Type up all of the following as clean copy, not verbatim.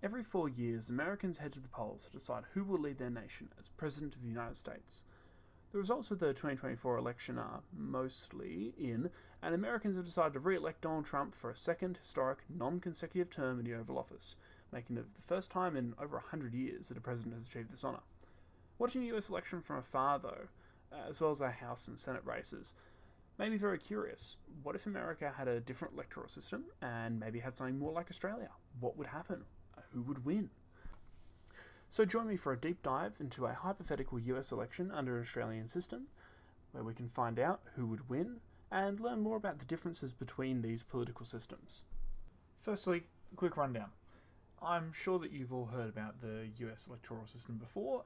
Every 4 years, Americans head to the polls to decide who will lead their nation as President of the United States. The results of the 2024 election are mostly in, and Americans have decided to re-elect Donald Trump for a second historic, non-consecutive term in the Oval Office, making it the first time in over 100 years that a president has achieved this honour. Watching the US election from afar, though, as well as our House and Senate races, made me very curious. What if America had a different electoral system and maybe had something more like Australia? What would happen? Who would win? So join me for a deep dive into a hypothetical US election under an Australian system, where we can find out who would win and learn more about the differences between these political systems. Firstly, a quick rundown. I'm sure that you've all heard about the US electoral system before,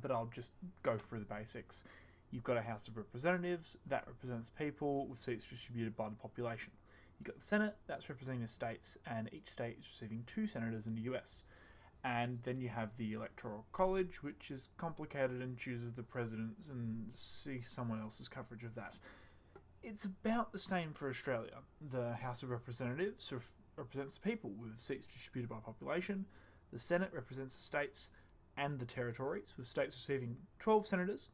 but I'll just go through the basics. You've got a House of Representatives, that represents people with seats distributed by the population. You've got the Senate, that's representing the states, and each state is receiving 2 senators in the US. And then you have the Electoral College, which is complicated and chooses the presidents and sees someone else's coverage of that. It's about the same for Australia. The House of Representatives represents the people with seats distributed by population. The Senate represents the states and the territories, with states receiving 12 senators,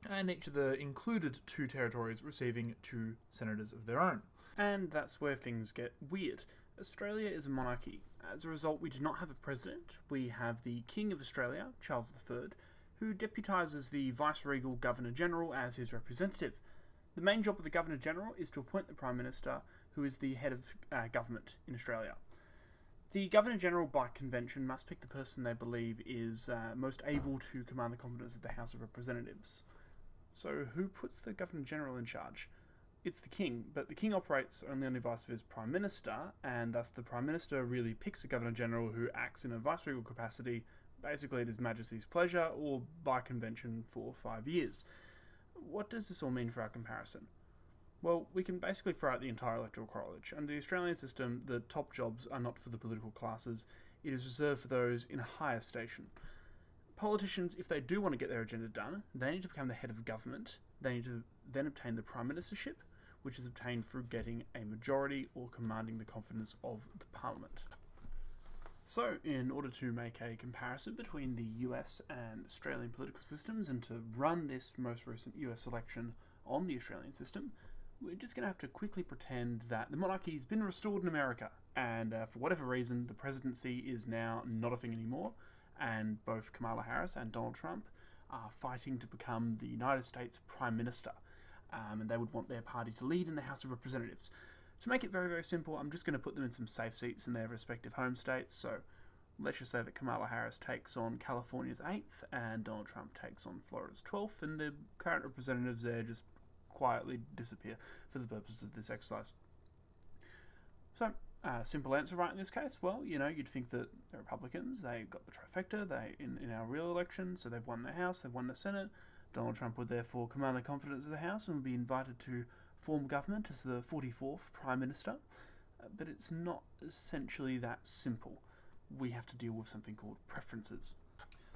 and each of the included 2 territories receiving 2 senators of their own. And that's where things get weird. Australia is a monarchy. As a result, we do not have a president. We have the King of Australia, Charles III, who deputises the Viceregal Governor-General as his representative. The main job of the Governor-General is to appoint the Prime Minister, who is the head of government in Australia. The Governor-General, by convention, must pick the person they believe is most able to command the confidence of the House of Representatives. So who puts the Governor-General in charge? It's the King, but the King operates only on the advice of his Prime Minister, and thus the Prime Minister really picks a Governor-General who acts in a viceregal capacity, basically at His Majesty's pleasure, or by convention for 5 years. What does this all mean for our comparison? Well, we can basically throw out the entire electoral college. Under the Australian system, the top jobs are not for the political classes, it is reserved for those in a higher station. Politicians, if they do want to get their agenda done, they need to become the head of government, they need to then obtain the Prime Ministership, which is obtained through getting a majority or commanding the confidence of the Parliament. So, in order to make a comparison between the US and Australian political systems and to run this most recent US election on the Australian system, we're just going to have to quickly pretend that the monarchy has been restored in America, and for whatever reason, the presidency is now not a thing anymore, and both Kamala Harris and Donald Trump are fighting to become the United States Prime Minister. And they would want their party to lead in the House of Representatives. To make it very, very simple, I'm just going to put them in some safe seats in their respective home states. So let's just say that Kamala Harris takes on California's 8th and Donald Trump takes on Florida's 12th, and the current representatives there just quietly disappear for the purposes of this exercise. So, simple answer right in this case, well, you'd think that the Republicans, they got the trifecta in our real election, so they've won the House, they've won the Senate. Donald Trump would therefore command the confidence of the House and would be invited to form government as the 44th Prime Minister. But it's not essentially that simple. We have to deal with something called preferences.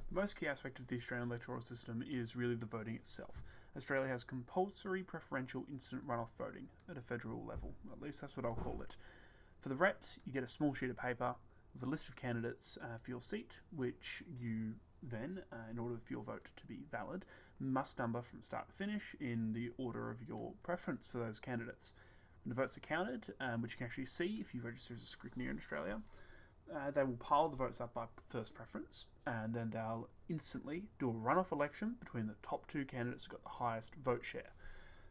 The most key aspect of the Australian electoral system is really the voting itself. Australia has compulsory preferential instant runoff voting at a federal level. At least that's what I'll call it. For the reps, you get a small sheet of paper with a list of candidates for your seat, which you then, in order for your vote to be valid, must number from start to finish in the order of your preference for those candidates. When the votes are counted, which you can actually see if you register as a scrutineer in Australia, they will pile the votes up by first preference, and then they'll instantly do a runoff election between the top 2 candidates who got the highest vote share.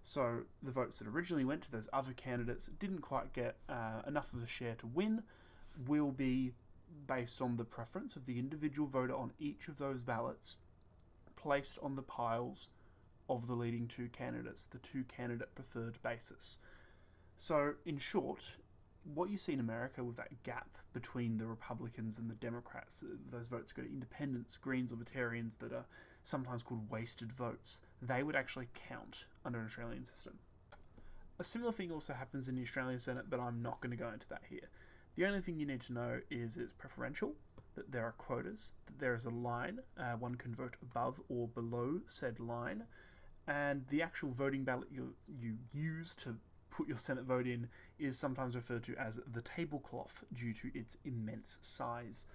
So the votes that originally went to those other candidates didn't quite get enough of a share to win, will be based on the preference of the individual voter on each of those ballots, placed on the piles of the leading 2 candidates, the 2-candidate preferred basis. So, in short, what you see in America with that gap between the Republicans and the Democrats, those votes go to independents, Greens, Libertarians, that are sometimes called wasted votes, they would actually count under an Australian system. A similar thing also happens in the Australian Senate, but I'm not going to go into that here. The only thing you need to know is it's preferential, that there are quotas, that there is a line, one can vote above or below said line, and the actual voting ballot you use to put your Senate vote in is sometimes referred to as the tablecloth due to its immense size.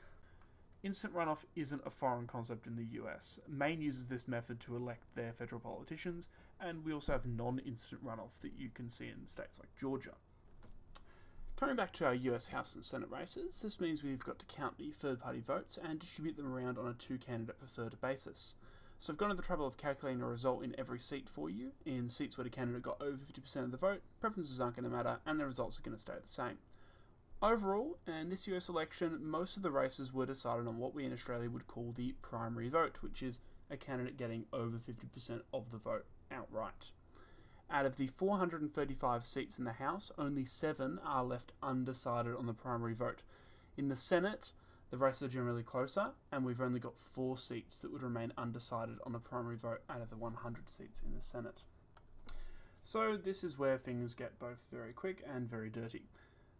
Instant runoff isn't a foreign concept in the US. Maine uses this method to elect their federal politicians, and we also have non-instant runoff that you can see in states like Georgia. Coming back to our US House and Senate races, this means we've got to count the third-party votes and distribute them around on a two-candidate preferred basis. So I've gone to the trouble of calculating a result in every seat for you. In seats where the candidate got over 50% of the vote, preferences aren't going to matter, and the results are going to stay the same. Overall, in this US election, most of the races were decided on what we in Australia would call the primary vote, which is a candidate getting over 50% of the vote outright. Out of the 435 seats in the House, only 7 are left undecided on the primary vote. In the Senate, the races are generally closer, and we've only got 4 seats that would remain undecided on the primary vote out of the 100 seats in the Senate. So this is where things get both very quick and very dirty.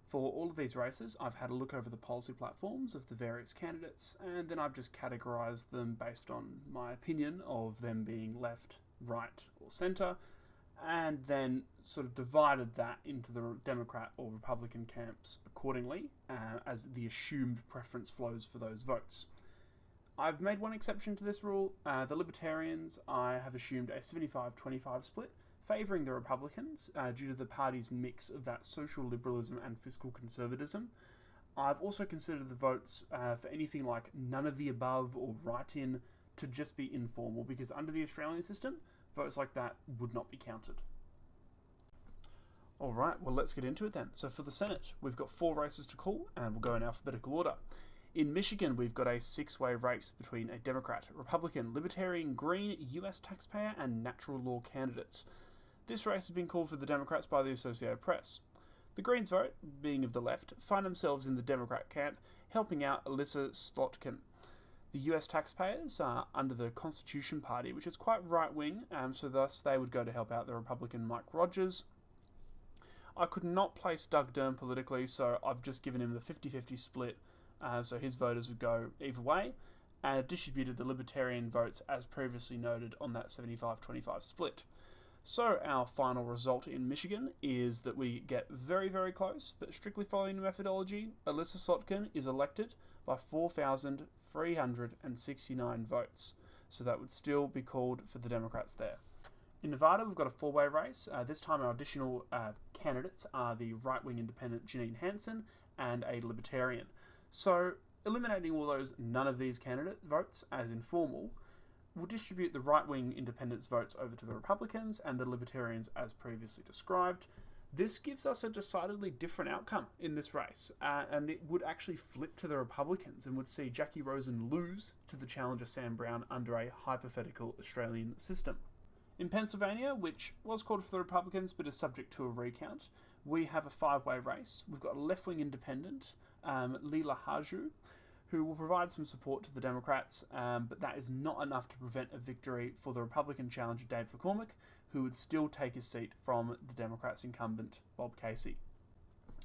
For all of these races, I've had a look over the policy platforms of the various candidates, and then I've just categorised them based on my opinion of them being left, right, or centre, and then sort of divided that into the Democrat or Republican camps accordingly, as the assumed preference flows for those votes. I've made one exception to this rule. The Libertarians, I have assumed a 75-25 split, favouring the Republicans due to the party's mix of that social liberalism and fiscal conservatism. I've also considered the votes for anything like none of the above or write-in to just be informal, because under the Australian system, votes like that would not be counted. Alright, well let's get into it then. So for the Senate, we've got 4 races to call, and we'll go in alphabetical order. In Michigan, we've got a 6-way race between a Democrat, Republican, Libertarian, Green, US taxpayer, and natural law candidates. This race has been called for the Democrats by the Associated Press. The Greens vote, being of the left, find themselves in the Democrat camp, helping out Alyssa Slotkin. The US taxpayers are under the Constitution Party, which is quite right-wing, so thus they would go to help out the Republican Mike Rogers. I could not place Doug Durham politically, so I've just given him the 50-50 split, so his voters would go either way, and have distributed the Libertarian votes as previously noted on that 75-25 split. So our final result in Michigan is that we get very, very close, but strictly following the methodology, Alyssa Slotkin is elected by 4,369 votes. So that would still be called for the Democrats there. In Nevada, we've got a 4-way race. This time our additional candidates are the right-wing independent Janine Hansen and a Libertarian. So eliminating all those none of these candidate votes as informal, we'll distribute the right-wing independents' votes over to the Republicans and the Libertarians as previously described. This gives us a decidedly different outcome in this race, and it would actually flip to the Republicans and would see Jackie Rosen lose to the challenger Sam Brown under a hypothetical Australian system. In Pennsylvania, which was called for the Republicans but is subject to a recount, we have a 5-way race. We've got a left-wing independent, Leela Haju, who will provide some support to the Democrats, but that is not enough to prevent a victory for the Republican challenger Dave McCormick, who would still take his seat from the Democrats' incumbent Bob Casey.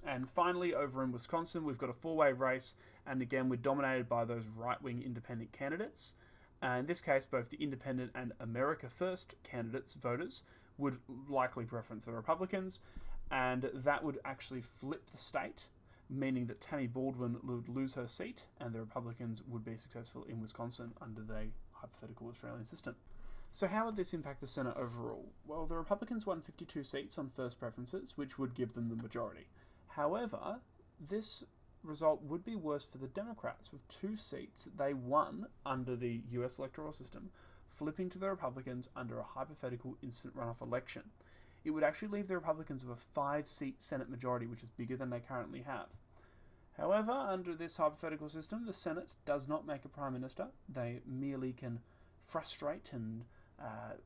And finally, over in Wisconsin, we've got a 4-way race, and again, we're dominated by those right-wing independent candidates. In this case, both the Independent and America First candidates' voters would likely preference the Republicans, and that would actually flip the state, meaning that Tammy Baldwin would lose her seat and the Republicans would be successful in Wisconsin under the hypothetical Australian system. So how would this impact the Senate overall? Well, the Republicans won 52 seats on first preferences, which would give them the majority. However, this result would be worse for the Democrats, with 2 seats that they won under the US electoral system, flipping to the Republicans under a hypothetical instant runoff election. It would actually leave the Republicans with a 5-seat Senate majority, which is bigger than they currently have. However, under this hypothetical system, the Senate does not make a Prime Minister. They merely can frustrate and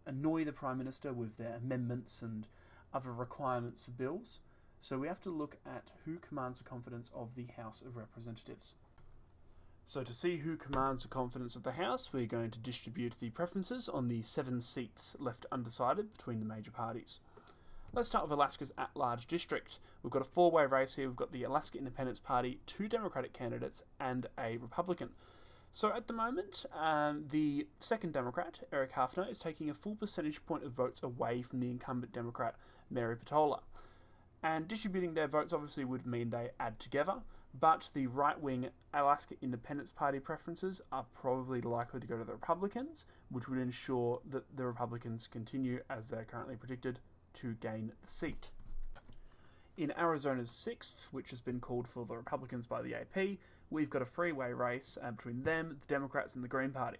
annoy the Prime Minister with their amendments and other requirements for bills. So we have to look at who commands the confidence of the House of Representatives. So to see who commands the confidence of the House, we're going to distribute the preferences on the 7 seats left undecided between the major parties. Let's start with Alaska's at-large district. We've got a 4-way race here. We've got the Alaska Independence Party, 2 Democratic candidates, and a Republican. So at the moment, the second Democrat, Eric Hafner, is taking a full percentage point of votes away from the incumbent Democrat, Mary Patola. And distributing their votes obviously would mean they add together, But the right-wing Alaska Independence Party preferences are probably likely to go to the Republicans, which would ensure that the Republicans continue, as they're currently predicted, to gain the seat. In Arizona's 6th, which has been called for the Republicans by the AP, we've got a freeway race between them, the Democrats, and the Green Party.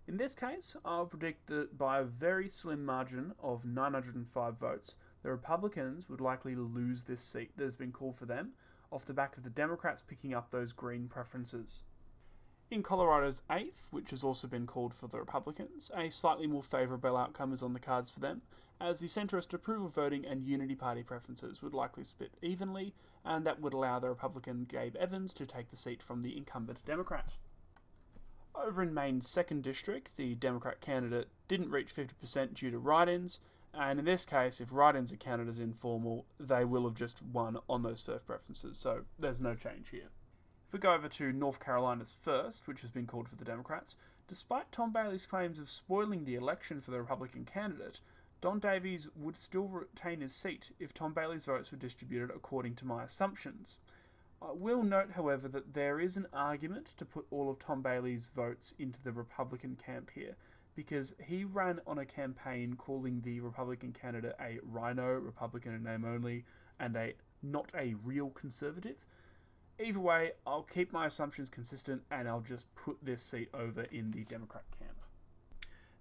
In this case, I'll predict that by a very slim margin of 905 votes, the Republicans would likely lose this seat that has been called for them, off the back of the Democrats picking up those Green preferences. In Colorado's 8th, which has also been called for the Republicans, a slightly more favourable outcome is on the cards for them, as the centrist approval voting and Unity Party preferences would likely split evenly, and that would allow the Republican Gabe Evans to take the seat from the incumbent Democrat. Over in Maine's 2nd district, the Democrat candidate didn't reach 50% due to write-ins, and in this case, if write-ins are counted as informal, they will have just won on those first preferences, so there's no change here. If we go over to North Carolina's 1st, which has been called for the Democrats, despite Tom Bailey's claims of spoiling the election for the Republican candidate, Don Davies would still retain his seat if Tom Bailey's votes were distributed according to my assumptions. I will note, however, that there is an argument to put all of Tom Bailey's votes into the Republican camp here, because he ran on a campaign calling the Republican candidate a rhino, Republican in name only, and not a real conservative. Either way, I'll keep my assumptions consistent and I'll just put this seat over in the Democrat camp.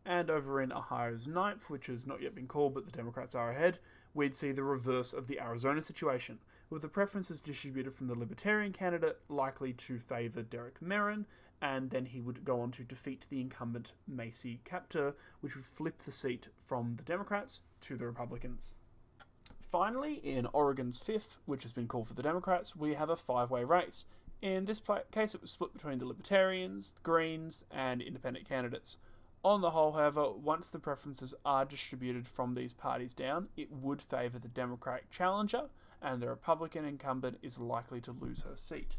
And over in Ohio's 9th, which has not yet been called but the Democrats are ahead, we'd see the reverse of the Arizona situation, with the preferences distributed from the Libertarian candidate likely to favour Derek Merrin, and then he would go on to defeat the incumbent Macy Captor, which would flip the seat from the Democrats to the Republicans. Finally, in Oregon's 5th, which has been called for the Democrats, we have a 5-way race. In this case, it was split between the Libertarians, the Greens, and independent candidates. On the whole, however, once the preferences are distributed from these parties down, it would favour the Democratic challenger, and the Republican incumbent is likely to lose her seat.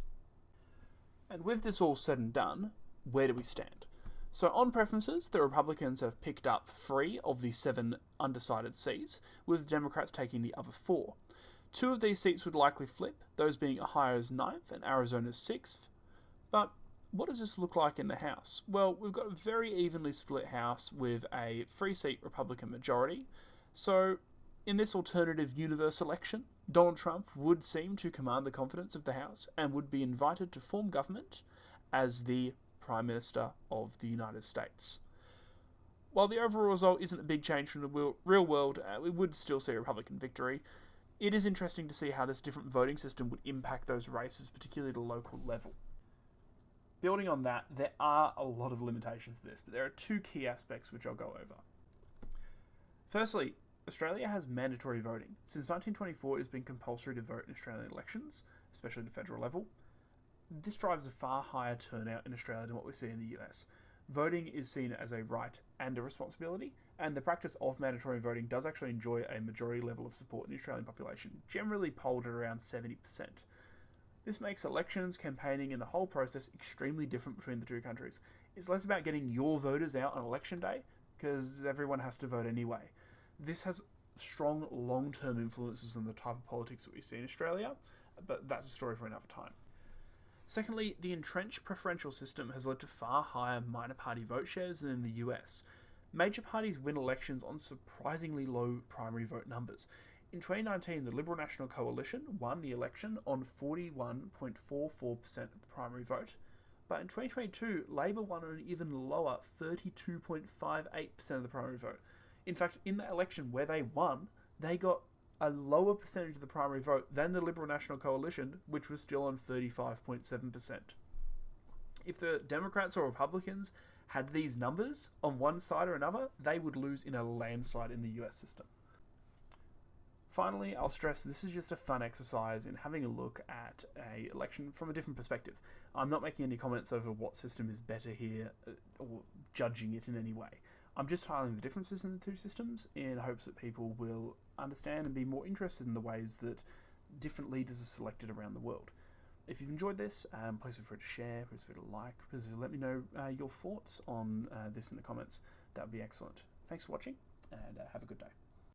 And with this all said and done, where do we stand? So on preferences, the Republicans have picked up 3 of the 7 undecided seats, with the Democrats taking the other 4. 2 of these seats would likely flip, those being Ohio's 9th and Arizona's 6th. But what does this look like in the House? Well, we've got a very evenly split House with a 3-seat Republican majority. So in this alternative universe election, Donald Trump would seem to command the confidence of the House and would be invited to form government as the Prime Minister of the United States. While the overall result isn't a big change from the real world, we would still see a Republican victory. It is interesting to see how this different voting system would impact those races, particularly at a local level. Building on that, there are a lot of limitations to this, but there are 2 key aspects which I'll go over. Firstly, Australia has mandatory voting. Since 1924, it has been compulsory to vote in Australian elections, especially at the federal level. This drives a far higher turnout in Australia than what we see in the US. Voting is seen as a right and a responsibility, and the practice of mandatory voting does actually enjoy a majority level of support in the Australian population, generally polled at around 70%. This makes elections, campaigning, and the whole process extremely different between the 2 countries. It's less about getting your voters out on election day, because everyone has to vote anyway. This has strong long-term influences on the type of politics that we see in Australia, but that's a story for another time. Secondly, the entrenched preferential system has led to far higher minor party vote shares than in the US. Major parties win elections on surprisingly low primary vote numbers. In 2019, the Liberal National Coalition won the election on 41.44% of the primary vote, but in 2022, Labor won an even lower 32.58% of the primary vote. In fact, in the election where they won, they got a lower percentage of the primary vote than the Liberal National Coalition, which was still on 35.7%. If the Democrats or Republicans had these numbers on one side or another, they would lose in a landslide in the US system. Finally, I'll stress this is just a fun exercise in having a look at an election from a different perspective. I'm not making any comments over what system is better here or judging it in any way. I'm just highlighting the differences in the 2 systems in hopes that people will understand and be more interested in the ways that different leaders are selected around the world. If you've enjoyed this, please feel free to share, please feel free to like, please let me know your thoughts on this in the comments. That would be excellent. Thanks for watching, and have a good day.